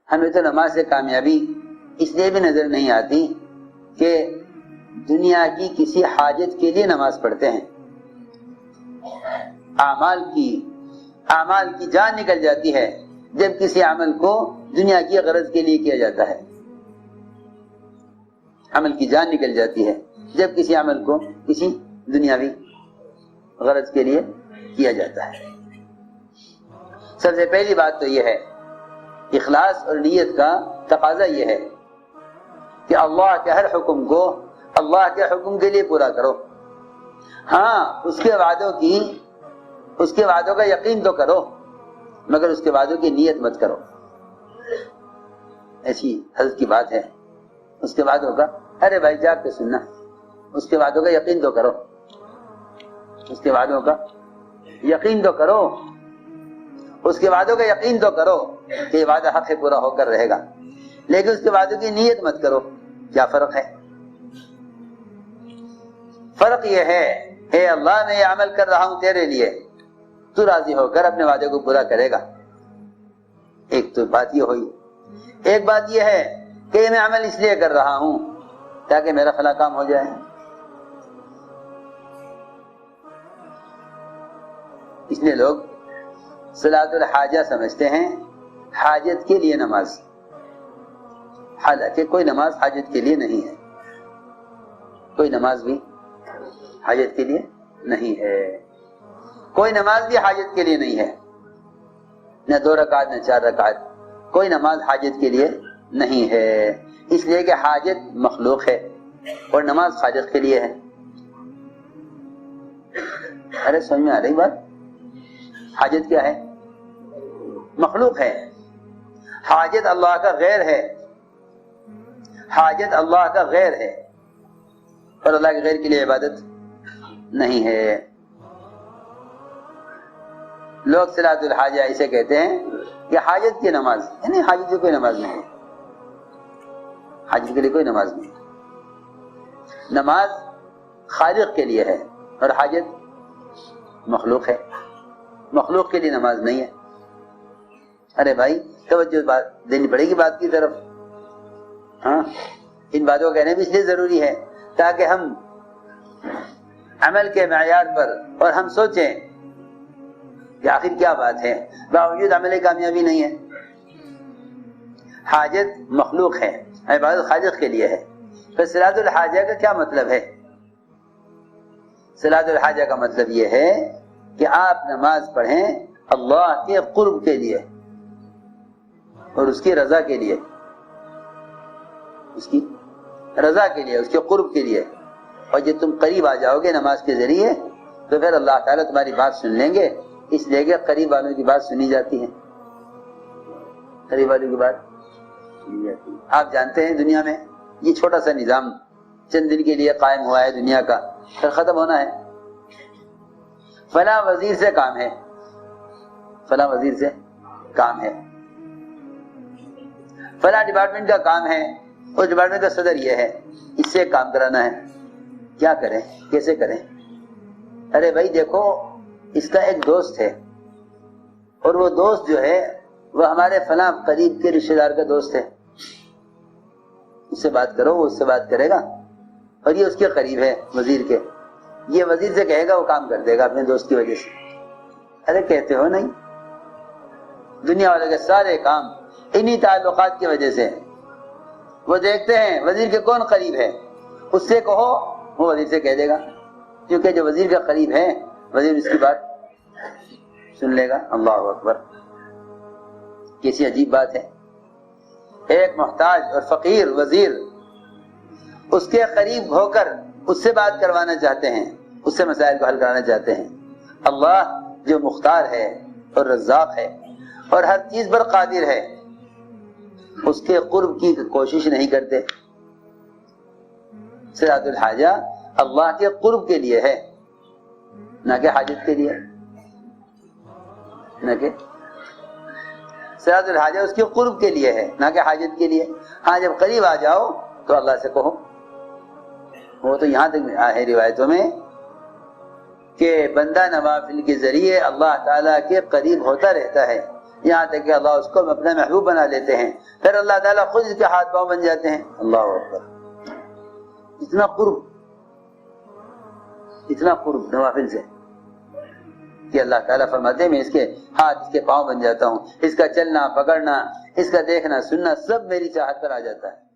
ہمیں تو نماز سے کامیابی اس لیے بھی نظر نہیں آتی کہ دنیا کی کسی حاجت کے لیے نماز پڑھتے ہیں. اعمال کی جان نکل جاتی ہے جب کسی عمل کو دنیا کی غرض کے لیے کیا جاتا ہے. عمل کی جان نکل جاتی ہے جب کسی عمل کو کسی دنیاوی غرض کے لیے کیا جاتا ہے. سب سے پہلی بات تو یہ ہے، اخلاص اور نیت کا تقاضا یہ ہے کہ اللہ کے ہر حکم کو اللہ کے حکم کے لیے پورا کرو. ہاں اس کے وعدوں کا یقین تو کرو، مگر اس کے وعدوں کی نیت مت کرو. ایسی حضرت کی بات ہے، اس کے وعدوں کا ارے بھائی جاگ کے سننا، اس کے وعدوں کا یقین تو کرو، اس کے وعدوں کا یقین تو کرو، اس کے وعدوں کا یقین تو کرو کہ یہ وعدہ حق ہے، پورا ہو کر رہے گا، لیکن اس کے وعدوں کی نیت مت کرو. کیا فرق ہے؟ فرق یہ ہے، اے اللہ میں یہ عمل کر رہا ہوں تیرے لیے، تو راضی ہو کر اپنے وعدے کو پورا کرے گا. ایک تو بات یہ ہوئی. ایک بات یہ ہے کہ میں عمل اس لیے کر رہا ہوں تاکہ میرا فلاں کام ہو جائے. اس لیے لوگ صلاۃ الحاجہ سمجھتے ہیں حاجت کے لیے نماز، حالانکہ کوئی نماز حاجت کے لیے نہیں ہے. کوئی نماز بھی حاجت کے لیے نہیں ہے. کوئی نماز بھی حاجت کے لیے نہیں ہے، نہ 2 رکعت نہ 4 رکعت. کوئی نماز حاجت کے لیے نہیں ہے، اس لیے کہ حاجت مخلوق ہے اور نماز خالق کے لیے ہے. ارے سمجھ میں آ رہی بات؟ حاجت کیا ہے؟ مخلوق ہے. حاجت اللہ کا غیر ہے، حاجت اللہ کا غیر ہے، اور اللہ کے غیر کے لیے عبادت نہیں ہے. لوگ صلاۃ الحاجہ اسے کہتے ہیں کہ حاجت کی نماز، یعنی حاجت کی کوئی نماز نہیں ہے. حاجت کے لیے کوئی نماز نہیں. نماز خالق کے لیے ہے اور حاجت مخلوق ہے. مخلوق کے لیے نماز نہیں ہے. ارے بھائی توجہ بات دینی پڑے گی بات کی طرف. ہاں ان باتوں کو کہنے بھی اس لیے ضروری ہے تاکہ ہم عمل کے معیار پر اور ہم سوچیں کہ آخر کیا بات ہے، باوجود عمل کامیابی نہیں ہے. حاجت مخلوق ہے، عبادت خالق کے لیے ہے. پھر صلاۃ الحاجہ کا کیا مطلب ہے؟ صلاۃ الحاجہ کا مطلب یہ ہے کہ آپ نماز پڑھیں اللہ کے قرب کے لیے اور اس کی رضا کے لیے، اس کی رضا کے لیے، اس کے قرب کے لیے. اور جب تم قریب آ جاؤ گے نماز کے ذریعے تو پھر اللہ تعالیٰ تمہاری بات سن لیں گے، اس لیے کہ قریب والوں کی بات سنی جاتی ہے. قریب والوں کی بات سنی جاتی ہے. آپ جانتے ہیں دنیا میں یہ چھوٹا سا نظام چند دن کے لیے قائم ہوا ہے دنیا کا، پھر ختم ہونا ہے. فلاں وزیر سے کام ہے، فلاں وزیر سے کام ہے، فلاں ڈپارٹمنٹ کا کام ہے، اس ڈپارٹمنٹ کا صدر یہ ہے، اس سے کام کرانا ہے. کیا کریں، کیسے کریں؟ ارے بھائی دیکھو اس کا ایک دوست ہے اور وہ دوست جو ہے وہ ہمارے فلاں قریب کے رشتہ دار کا دوست ہے، اس سے بات کرو، وہ اس سے بات کرے گا، اور یہ اس کے قریب ہے وزیر کے، یہ وزیر سے کہے گا وہ کام کر دے گا اپنے دوست کی وجہ سے. ارے کہتے ہو نہیں؟ دنیا والے کے سارے کام انہی تعلقات کی وجہ سے. وہ دیکھتے ہیں وزیر کے کون قریب ہے، اس سے کہو، وہ وزیر سے کہہ دے گا، کیونکہ جو وزیر کا قریب ہے وزیر اس کی بات سن لے گا. اللہ اکبر، کیسی عجیب بات ہے. ایک محتاج اور فقیر وزیر اس کے قریب ہو کر اس سے بات کروانا چاہتے ہیں، اس سے مسائل کو حل کرانا چاہتے ہیں. اللہ جو مختار ہے اور رزاق ہے اور ہر چیز پر قادر ہے، اس کے قرب کی کوشش نہیں کرتے. صلاۃ الحاجہ اللہ کے قرب کے لیے ہے، نہ کہ حاجت کے لیے. نہ کہ صلاۃ الحاجہ اس کے قرب کے لیے ہے، نہ کہ حاجت کے لیے. ہاں جب قریب آ جاؤ تو اللہ سے کہو. وہ تو یہاں تک ہے روایتوں میں کہ بندہ نوافل کے ذریعے اللہ تعالیٰ کے قریب ہوتا رہتا ہے یہاں تک کہ اللہ اس کو اپنا محبوب بنا لیتے ہیں، پھر اللہ تعالیٰ خود اس کے ہاتھ پاؤں بن جاتے ہیں۔ اللہ اکبر، اتنا قرب نوافل سے کہ اللہ تعالیٰ فرماتے ہیں میں اس کے ہاتھ اس کے پاؤں بن جاتا ہوں، اس کا چلنا پکڑنا، اس کا دیکھنا سننا سب میری چاہت پر آ جاتا ہے۔